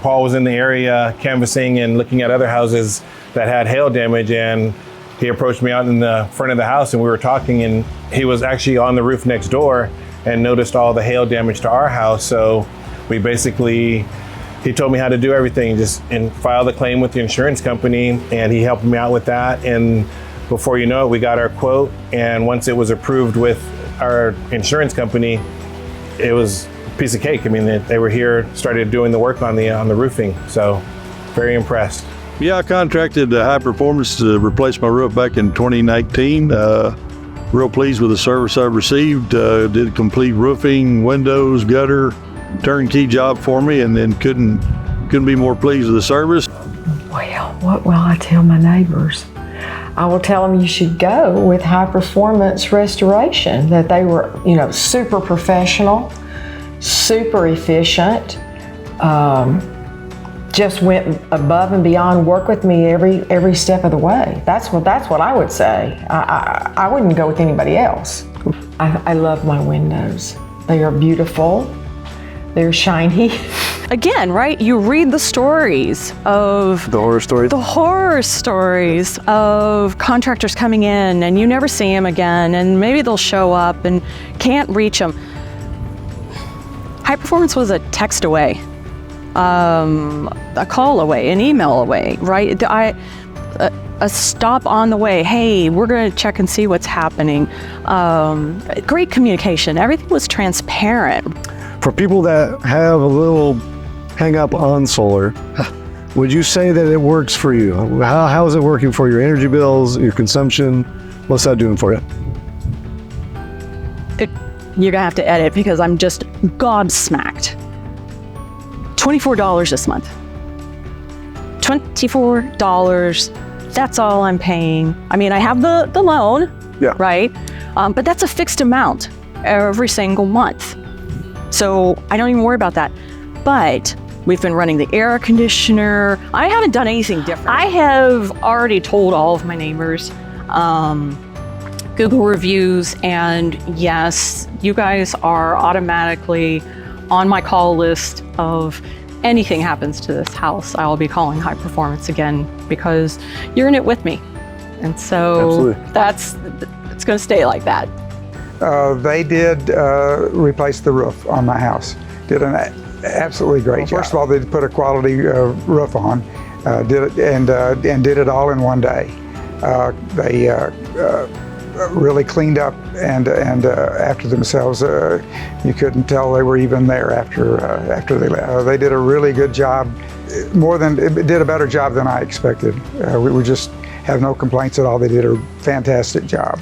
Paul was in the area canvassing and looking at other houses that had hail damage, and he approached me out in the front of the house and we were talking, and he was actually on the roof next door and noticed all the hail damage to our house. So we basically, he told me how to do everything, just and file the claim with the insurance company, and he helped me out with that. And before you know it, we got our quote, and once it was approved with our insurance company, it was a piece of cake. I mean, they were here, started doing the work on the roofing. So very impressed. Yeah, I contracted High Performance to replace my roof back in 2019. Real pleased with the service I've received. Did complete roofing, windows, gutter, turnkey job for me, and then couldn't be more pleased with the service. Well, what will I tell my neighbors? I will tell them you should go with High Performance Restoration, that they were, super professional, super efficient, just went above and beyond, work with me every step of the way. That's what I would say. I wouldn't go with anybody else. I love my windows. They are beautiful. They're shiny. Again, right? You read the stories of the horror stories of contractors coming in and you never see them again, and maybe they'll show up and can't reach them. High Performance was a text away, a call away, an email away, right? A stop on the way. Hey, we're going to check and see what's happening. Great communication. Everything was transparent. For people that have a little hang up on solar, would you say that it works for you? How is it working for your energy bills, your consumption? What's that doing for you? You're gonna have to edit because I'm just gobsmacked. $24 this month. $24, that's all I'm paying. I mean, I have the loan, yeah, right? But that's a fixed amount every single month. So I don't even worry about that. But we've been running the air conditioner. I haven't done anything different. I have already told all of my neighbors, Google reviews, and yes, you guys are automatically on my call list of anything happens to this house, I will be calling High Performance again because you're in it with me. And so it's gonna stay like that. They did replace the roof on my house. Did an absolutely great job. First of all, they put a quality roof on, did it all in one day. They really cleaned up and after themselves. You couldn't tell they were even there after they left. They did a really good job, did a better job than I expected. We just have no complaints at all. They did a fantastic job.